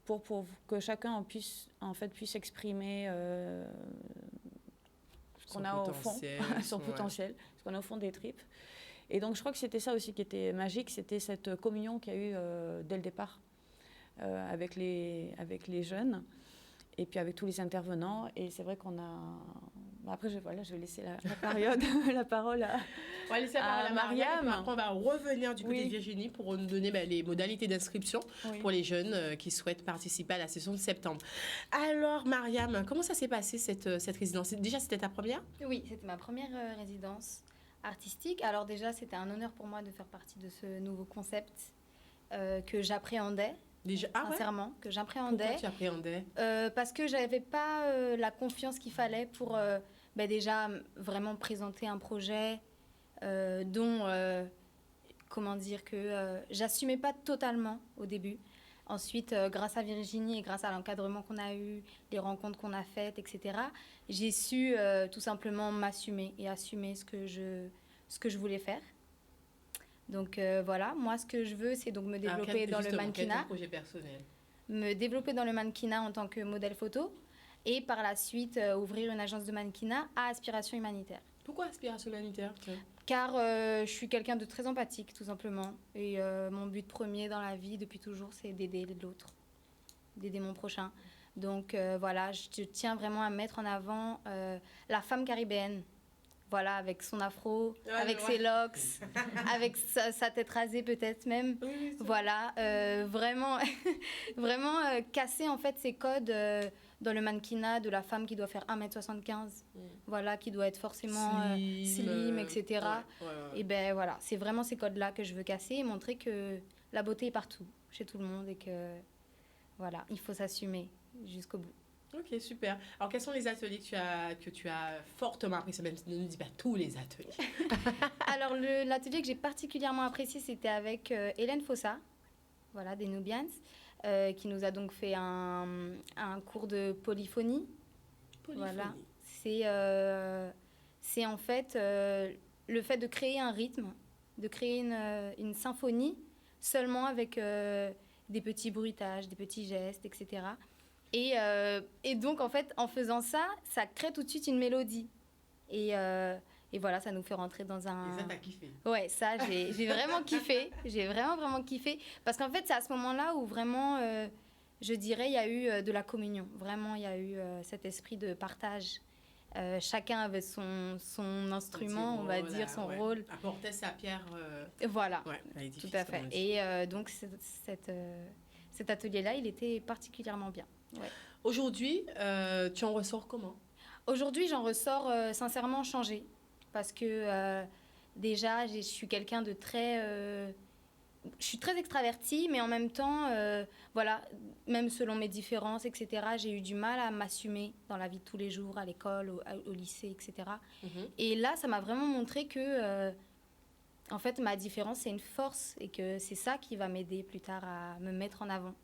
Pour que chacun puisse exprimer ce qu'on a au fond, son potentiel, ce qu'on a au fond des tripes. Et donc, je crois que c'était ça aussi qui était magique, c'était cette communion qu'il y a eu dès le départ avec les jeunes. Et puis avec tous les intervenants. Et c'est vrai qu'on a... Après, je vais laisser la parole à Mariam. Après, on va revenir du côté de Virginie pour nous donner les modalités d'inscription pour les jeunes qui souhaitent participer à la session de septembre. Alors, Mariam, comment ça s'est passé cette résidence? Déjà, c'était ta première? Oui, c'était ma première résidence artistique. Alors déjà, c'était un honneur pour moi de faire partie de ce nouveau concept que j'appréhendais. Sincèrement, que j'appréhendais. Pourquoi tu appréhendais? Parce que j'avais pas la confiance qu'il fallait pour déjà vraiment présenter un projet dont j'assumais pas totalement au début. Ensuite, grâce à Virginie et grâce à l'encadrement qu'on a eu, les rencontres qu'on a faites, etc., j'ai su tout simplement m'assumer et assumer ce ce que je voulais faire. Donc voilà, moi ce que je veux, c'est donc me développer dans le mannequinat. Quel projet personnel? Me développer dans le mannequinat en tant que modèle photo et par la suite ouvrir une agence de mannequinat à aspiration humanitaire. Pourquoi aspiration humanitaire? Car je suis quelqu'un de très empathique, tout simplement. Et mon but premier dans la vie, depuis toujours, c'est d'aider l'autre, d'aider mon prochain. Donc voilà, je tiens vraiment à mettre en avant la femme caribéenne. Voilà, avec son afro, avec ses locks, avec sa tête rasée peut-être même. Oui, voilà, vraiment, vraiment casser en fait ces codes dans le mannequinat de la femme qui doit faire 1m75, voilà, qui doit être forcément slim, etc. Et ben voilà, c'est vraiment ces codes-là que je veux casser et montrer que la beauté est partout, chez tout le monde et que voilà, il faut s'assumer jusqu'au bout. Ok, super. Alors, quels sont les ateliers que tu as fortement appréciés? Même ne nous dis pas tous les ateliers. Alors, l'atelier que j'ai particulièrement apprécié, c'était avec Hélène Fossa, voilà, des Nubians, qui nous a donc fait un cours de polyphonie. Voilà. C'est en fait le fait de créer un rythme, de créer une symphonie seulement avec des petits bruitages, des petits gestes, etc. Et donc, en fait, en faisant ça, ça crée tout de suite une mélodie. Et voilà, ça nous fait rentrer dans un... Et ça, t'as kiffé? Ouais, ça, j'ai vraiment kiffé. J'ai vraiment kiffé. Parce qu'en fait, c'est à ce moment-là où vraiment, je dirais, il y a eu de la communion. Vraiment, il y a eu cet esprit de partage. Chacun avait son instrument, on va dire, son rôle. Apportait sa pierre. Voilà, ouais, tout à fait. Et donc, cet atelier-là, il était particulièrement bien. Ouais. Aujourd'hui, tu en ressors comment? Aujourd'hui, j'en ressors sincèrement changée. Parce que déjà, je suis quelqu'un de très... je suis très extravertie, mais en même temps, voilà, même selon mes différences, etc., j'ai eu du mal à m'assumer dans la vie de tous les jours, à l'école, au lycée, etc. Et là, ça m'a vraiment montré que, en fait, ma différence, c'est une force et que c'est ça qui va m'aider plus tard à me mettre en avant.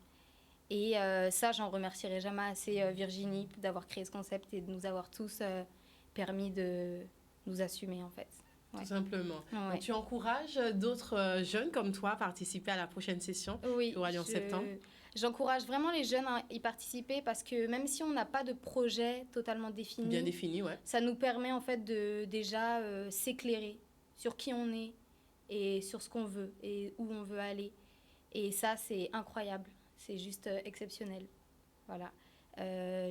Et ça, j'en remercierai jamais assez Virginie d'avoir créé ce concept et de nous avoir tous permis de nous assumer, en fait. Ouais. Tout simplement. Ouais. Donc, tu encourages d'autres jeunes comme toi à participer à la prochaine session qui aura lieu en septembre? J'encourage vraiment les jeunes à y participer parce que même si on n'a pas de projet totalement défini, bien défini, ouais, ça nous permet en fait de déjà s'éclairer sur qui on est et sur ce qu'on veut et où on veut aller. Et ça, c'est incroyable. C'est juste exceptionnel. Voilà.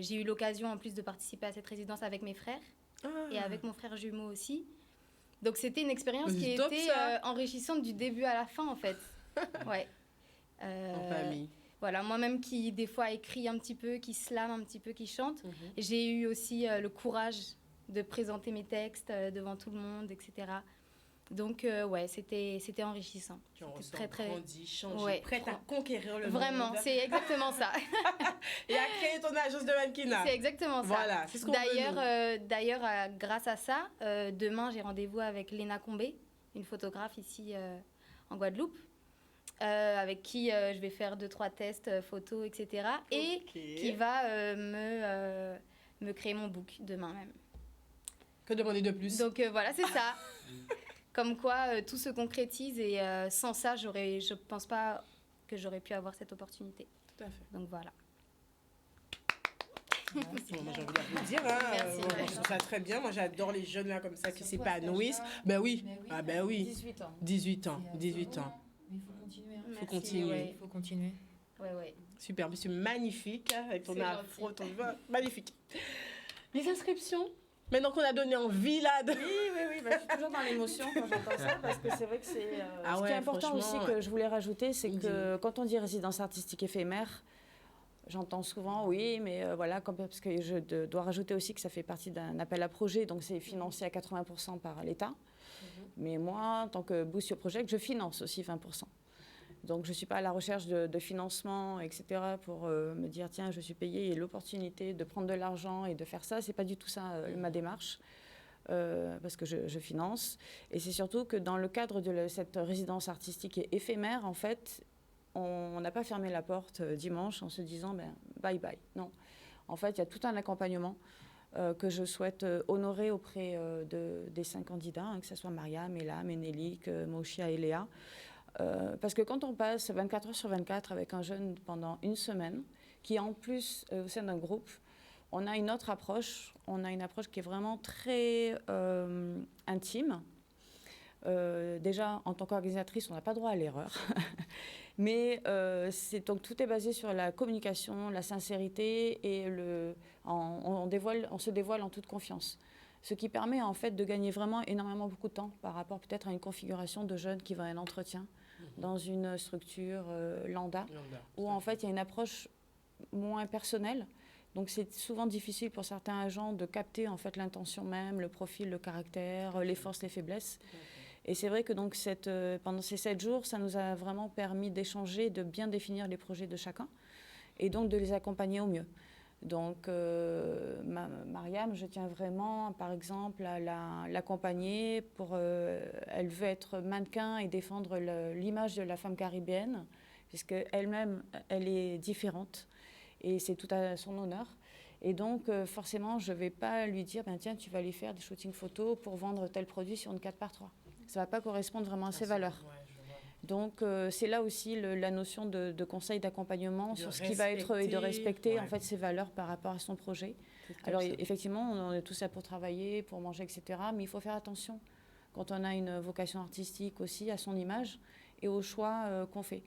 J'ai eu l'occasion en plus de participer à cette résidence avec mes frères et avec mon frère jumeau aussi. Donc c'était une expérience qui était enrichissante du début à la fin en fait. Ouais. En famille. Voilà, moi-même qui des fois écrit un petit peu, qui slame un petit peu, qui chante, j'ai eu aussi le courage de présenter mes textes devant tout le monde, etc. Donc ouais, c'était enrichissant. C'était très grandi, changé, prête à conquérir le monde. Vraiment, c'est exactement ça. Et à créer ton agence de mannequinat. C'est exactement ça. Voilà, c'est ce qu'on veut. D'ailleurs, grâce à ça, demain j'ai rendez-vous avec Léna Combé, une photographe ici en Guadeloupe, avec qui je vais faire 2-3 tests photos, etc. Et qui va me créer mon book demain même. Que demander de plus? Donc voilà, c'est ça. Comme quoi, tout se concrétise et sans ça, je pense pas que j'aurais pu avoir cette opportunité. Tout à fait. Donc voilà. Moi, j'ai envie d'applaudir. Merci. Je trouve ça très bien. Moi, j'adore les jeunes là comme ça qui s'épanouissent. Ben oui. Ah ben oui. 18 ans. 18 ans. Mais il faut continuer. Faut continuer. Il faut continuer. Ouais. Super. C'est magnifique avec ton afro, ton magnifique. Les inscriptions. Maintenant qu'on a donné envie là de... Oui, je suis toujours dans l'émotion quand j'entends ça parce que c'est vrai que c'est... ce qui est important aussi que je voulais rajouter, c'est que quand on dit résidence artistique éphémère, j'entends souvent, oui, mais voilà, parce que je dois rajouter aussi que ça fait partie d'un appel à projet, donc c'est financé à 80% par l'État. Mais moi, en tant que Boost Your Project, je finance aussi 20%. Donc, je ne suis pas à la recherche de financement, etc., pour me dire, tiens, je suis payée et l'opportunité de prendre de l'argent et de faire ça. Ce n'est pas du tout ça ma démarche, parce que je finance. Et c'est surtout que dans le cadre de cette résidence artistique et éphémère, en fait, on n'a pas fermé la porte dimanche en se disant, bye bye. Non. En fait, il y a tout un accompagnement que je souhaite honorer auprès des 5 candidats, hein, que ce soit Mariam, Elam, Enélique, Moshia et Léa. Parce que quand on passe 24 heures sur 24 avec un jeune pendant une semaine, qui en plus, au sein d'un groupe, on a une autre approche. On a une approche qui est vraiment très intime. Déjà, en tant qu'organisatrice, on n'a pas droit à l'erreur. Mais donc, tout est basé sur la communication, la sincérité et on se dévoile en toute confiance. Ce qui permet en fait de gagner vraiment énormément beaucoup de temps par rapport peut-être à une configuration de jeunes qui va à un entretien dans une structure lambda, où en fait il y a une approche moins personnelle. Donc c'est souvent difficile pour certains agents de capter en fait l'intention même, le profil, le caractère, les forces, les faiblesses. Et c'est vrai que donc pendant ces 7 jours, ça nous a vraiment permis d'échanger, de bien définir les projets de chacun et donc de les accompagner au mieux. Donc Mariam, je tiens vraiment par exemple à l'accompagner elle veut être mannequin et défendre l'image de la femme caribéenne, puisque elle-même, elle est différente et c'est tout à son honneur. Et donc, forcément, je ne vais pas lui dire, tiens, tu vas aller faire des shootings photos pour vendre tel produit sur une 4x3. Ça ne va pas correspondre vraiment à ses valeurs. Donc, c'est là aussi la notion de conseil d'accompagnement sur ce qui va être et de respecter en fait ses valeurs par rapport à son projet. Alors, effectivement, on est tous là pour travailler, pour manger, etc. Mais il faut faire attention quand on a une vocation artistique aussi à son image et aux choix qu'on fait.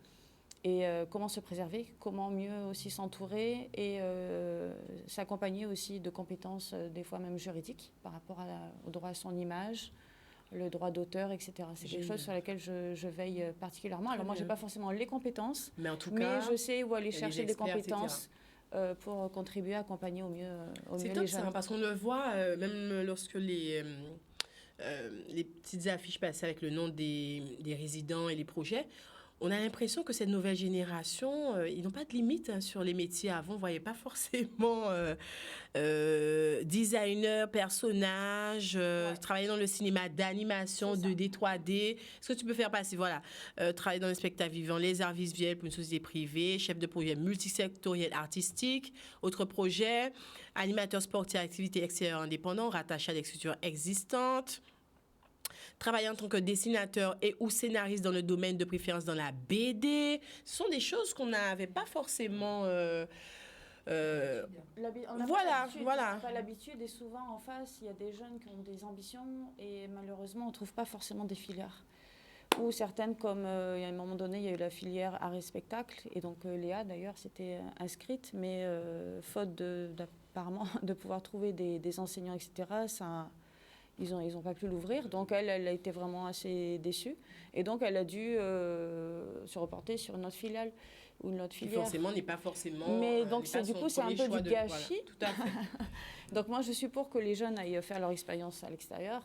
Et comment se préserver, comment mieux aussi s'entourer et s'accompagner aussi de compétences, des fois même juridiques, par rapport au droit à son image, le droit d'auteur, etc. C'est quelque chose sur lequel je veille particulièrement. Alors moi, je n'ai pas forcément les compétences, mais je sais où aller chercher des compétences pour contribuer à accompagner au mieux les jeunes. C'est top, parce qu'on le voit, même lorsque les petites affiches passent avec le nom des résidents et les projets, on a l'impression que cette nouvelle génération, ils n'ont pas de limite sur les métiers. Avant, on ne voyait pas forcément designer, personnage, travailler dans le cinéma d'animation, 2D, 3D. Ce que tu peux faire passer, voilà. Travailler dans le spectacle vivant, les arts visuels pour une société privée, chef de projet multisectoriel artistique, autre projet, animateur sportif, activité extérieure indépendant, rattaché à des structures existantes. Travailler en tant que dessinateur et ou scénariste dans le domaine de préférence dans la BD. Ce sont des choses qu'on n'avait pas forcément... On n'a pas l'habitude et souvent en face, il y a des jeunes qui ont des ambitions et malheureusement, on ne trouve pas forcément des filières. Ou certaines, comme à un moment donné, il y a eu la filière art et spectacle. Et donc Léa, d'ailleurs, s'était inscrite, mais faute apparemment de pouvoir trouver des enseignants, etc., ils ont pas pu l'ouvrir. Donc elle a été vraiment assez déçue. Et donc elle a dû se reporter sur une autre filiale ou une autre filière. Qui forcément n'est pas forcément... Mais donc du coup, c'est un peu du gâchis. Voilà, tout à fait. Donc moi, je suis pour que les jeunes aillent faire leur expérience à l'extérieur.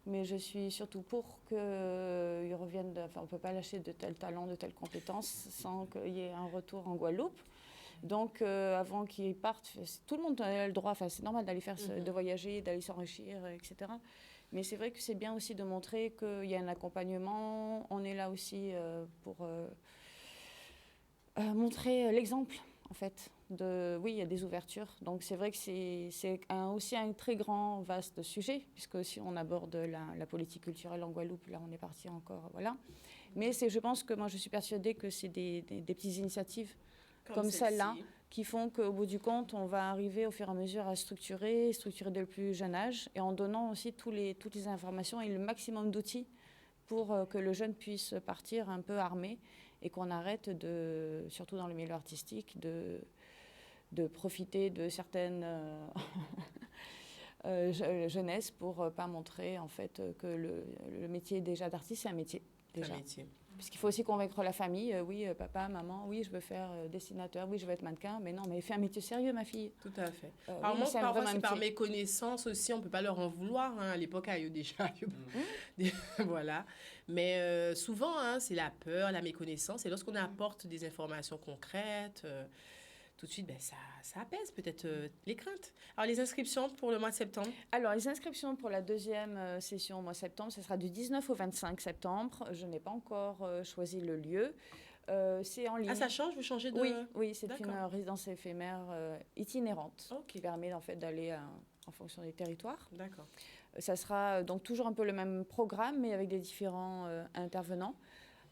Mais je suis surtout pour qu'ils reviennent... on ne peut pas lâcher de tels talents, de telles compétences sans qu'il y ait un retour en Guadeloupe. Donc, avant qu'ils partent, tout le monde a le droit, c'est normal d'aller faire, de voyager, d'aller s'enrichir, etc. Mais c'est vrai que c'est bien aussi de montrer qu'il y a un accompagnement. On est là aussi pour montrer l'exemple, en fait. Oui, il y a des ouvertures. Donc, c'est vrai que c'est aussi un très grand, vaste sujet, puisque si on aborde la politique culturelle en Guadeloupe, là, on est parti encore, voilà. Mais je pense que moi, je suis persuadée que c'est des petites initiatives comme celle-là, qui font qu'au bout du compte, on va arriver au fur et à mesure à structurer dès le plus jeune âge, et en donnant aussi toutes les informations et le maximum d'outils pour que le jeune puisse partir un peu armé, et qu'on arrête, surtout dans le milieu artistique, de profiter de certaines jeunesses pour pas montrer en fait que le métier déjà d'artiste, c'est un métier déjà. Parce qu'il faut aussi convaincre la famille, oui, papa, maman, oui, je veux faire dessinateur, oui, je veux être mannequin, mais non, mais fais un métier sérieux, ma fille. Tout à fait. Alors, moi, parfois, c'est par méconnaissance aussi, on ne peut pas leur en vouloir. Hein. À l'époque, il y a eu déjà... voilà. Mais souvent, c'est la peur, la méconnaissance. Et lorsqu'on apporte des informations concrètes, tout de suite, ça apaise peut-être les craintes. Alors, les inscriptions pour le mois de septembre? Alors, les inscriptions pour la deuxième session au mois de septembre, ce sera du 19 au 25 septembre. Je n'ai pas encore choisi le lieu. C'est en ligne. Ah, ça change? Vous changez de... Oui, c'est une résidence éphémère itinérante qui permet en fait d'aller en fonction des territoires. D'accord. Ça sera donc toujours un peu le même programme, mais avec des différents intervenants.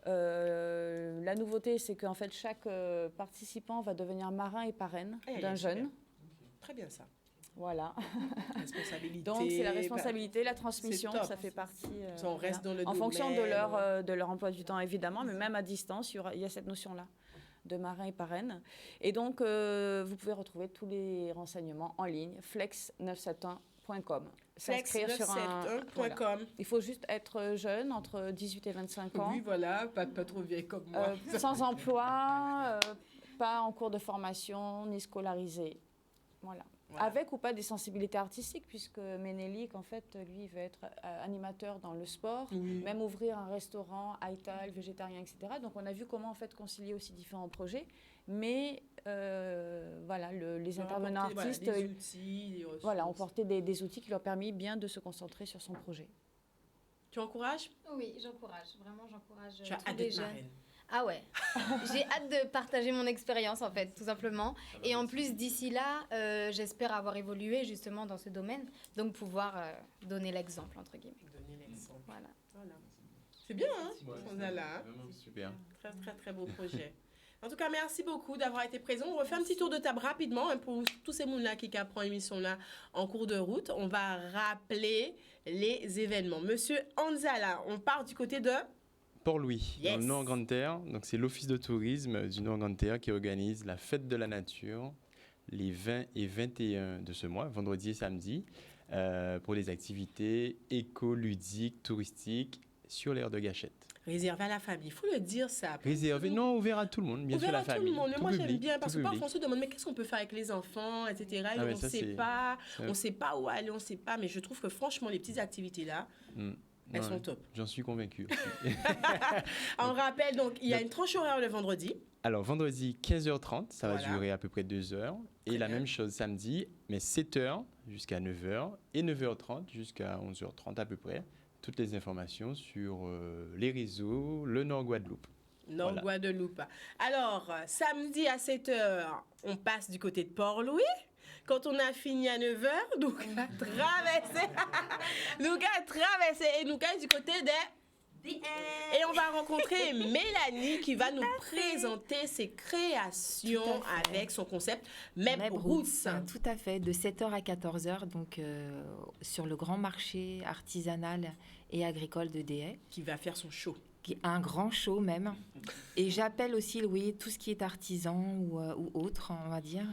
La nouveauté, c'est qu'en fait, chaque participant va devenir marin et parraine d'un jeune. Très bien ça. Voilà. Responsabilité. Donc, c'est la responsabilité, la transmission, c'est top. ça fait partie. On reste dans le en domaine. fonction de leur emploi du temps, évidemment, mais même à distance, il y a cette notion-là de marin et parraine. Et donc, vous pouvez retrouver tous les renseignements en ligne, flex971.com. S'inscrire sur un... Flex971.com. Il faut juste être jeune, entre 18 et 25 ans. Oui, voilà, pas trop vieille comme moi. Sans emploi, pas en cours de formation, ni scolarisé. Voilà. Avec ou pas des sensibilités artistiques, puisque Ménélique, en fait, lui, il veut être animateur dans le sport, même ouvrir un restaurant, Haïtal, végétarien, etc. Donc, on a vu comment, en fait, concilier aussi différents projets. Mais, voilà, les intervenants artistes, des outils, des voilà, ont porté des outils qui leur ont permis bien de se concentrer sur son projet. Tu encourages? Oui, j'encourage. Vraiment, j'encourage Tu as tous hâte les d'être jeunes. marraine. Ah ouais, j'ai hâte de partager mon expérience en fait, tout simplement. Et en plus, d'ici là, j'espère avoir évolué justement dans ce domaine, donc pouvoir donner l'exemple, entre guillemets. Donner l'exemple. Voilà. C'est bien, hein, Vraiment super. Très, très, très beau projet. En tout cas, merci beaucoup d'avoir été présent. On va faire un petit tour de table rapidement hein, pour tous ces gens-là qui apprennent l'émission-là en cours de route. On va rappeler les événements. Monsieur Anzala, on part du côté de... Port-Louis, dans le Nord-Grande-Terre. Donc, c'est l'Office de tourisme du Nord-Grande-Terre qui organise la fête de la nature les 20 et 21 de ce mois, vendredi et samedi, pour les activités éco-ludiques, touristiques sur l'aire de Gâchette. Réservé à la famille, il faut le dire ça. Réservé, non, ouvert à tout le monde, bien sûr, la famille. Ouvert à tout le monde. Moi, j'aime bien, parce que public. parfois, on se demande, mais qu'est-ce qu'on peut faire avec les enfants, etc. Et Ah, on mais ne ça, sait c'est- pas, c'est- on sait pas où aller, on ne sait pas. Mais je trouve que franchement, les petites activités-là, elles sont top. J'en suis convaincu aussi. On rappelle, donc, il y a une tranche horaire le vendredi. Alors, vendredi, 15h30, ça va Voilà. durer à peu près 2 heures. Et Très la bien. même chose samedi, mais 7h jusqu'à 9h et 9h30 jusqu'à 11h30 à peu près. Toutes les informations sur les réseaux, le Nord Guadeloupe. Nord Voilà. Guadeloupe. Alors, samedi à 7h, on passe du côté de Port-Louis. Quand on a fini à 9h, nous allons traverser. Nous allons traverser et nous allons du côté des... Et on va rencontrer Mélanie qui va nous présenter ses créations Tout à fait. avec son concept Meb Meb Roots. Roots, tout à fait, de 7h à 14h, donc sur le grand marché artisanal et agricole de Déhay, Qui va faire son show. qui est un grand show même. Et j'appelle aussi, oui, tout ce qui est artisan ou autre, on va dire,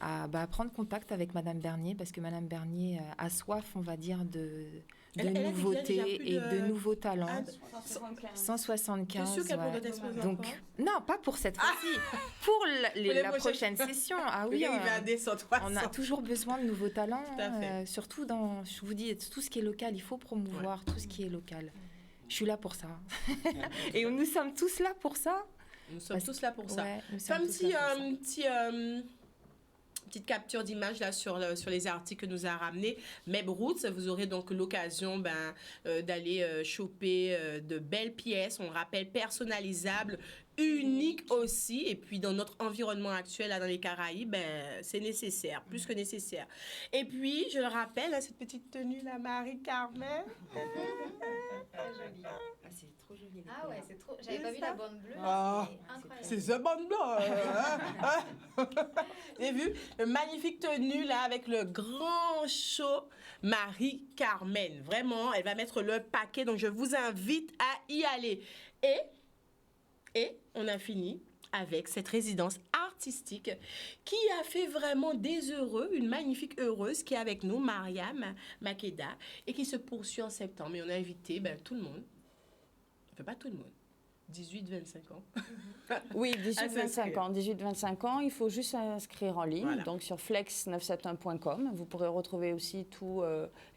à prendre contact avec Madame Bernier, parce que Madame Bernier a soif, on va dire, de Elle a déjà nouveautés plus et de- de nouveaux talents. Ah, 175. T'es sûre qu'elle ouais. peut t'exposer Donc, encore non, pas pour cette fois-ci, pour les la prochaines. prochaine session. Ah Le oui, gars, il va descendre 300. on a toujours besoin de nouveaux talents, Tout à fait. surtout dans, je vous dis, tout ce qui est local. Il faut promouvoir tout ce qui est local. Je suis là pour ça. Et nous sommes tous là pour ça. Nous sommes Parce- tous là pour ça. Ouais, nous Fais sommes un tous petit, là pour ça. petite capture d'image là sur les articles que nous a ramenés. Meb Roots, vous aurez donc l'occasion d'aller choper de belles pièces. On rappelle personnalisables, uniques aussi. Et puis dans notre environnement actuel là dans les Caraïbes, c'est nécessaire, plus que nécessaire. Et puis je le rappelle, hein, cette petite tenue là, Marie-Carmen. Très joli. Ah, c'est trop joli. les Ah couleurs. ouais, c'est trop. J'avais pas vu ça la bande bleue. Ah, C'est incroyable. C'est The Band Blanc. Vous avez vu le magnifique tenue là avec le grand show Marie-Carmen. Vraiment, elle va mettre le paquet. Donc je vous invite à y aller. Et on a fini avec cette résidence artistique qui a fait vraiment des heureux, une magnifique heureuse qui est avec nous, Mariam Makeda, et qui se poursuit en septembre. Et on a invité tout le monde. Enfin, pas tout le monde. 18-25 ans. Oui, À 18-25 s'inscrire. ans. 18-25 ans, il faut juste s'inscrire en ligne, Voilà. donc sur flex971.com. Vous pourrez retrouver aussi tous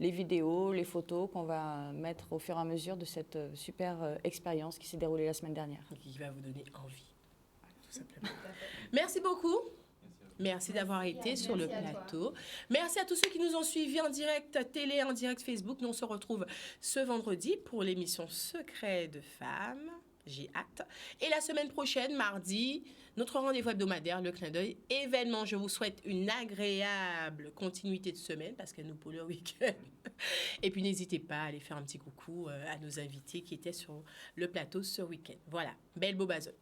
les vidéos, les photos qu'on va mettre au fur et à mesure de cette super expérience qui s'est déroulée la semaine dernière. Qui va vous donner envie. Voilà, tout simplement. Merci beaucoup. Merci d'avoir été sur le Merci à toi. plateau. Merci à tous ceux qui nous ont suivis en direct télé, en direct Facebook. Nous, on se retrouve ce vendredi pour l'émission Secret de femmes. J'ai hâte. Et la semaine prochaine, mardi, notre rendez-vous hebdomadaire, le clin d'œil événement. Je vous souhaite une agréable continuité de semaine parce que nous pour le week-end. Et puis n'hésitez pas à aller faire un petit coucou à nos invités qui étaient sur le plateau ce week-end. Voilà, belle bobazole.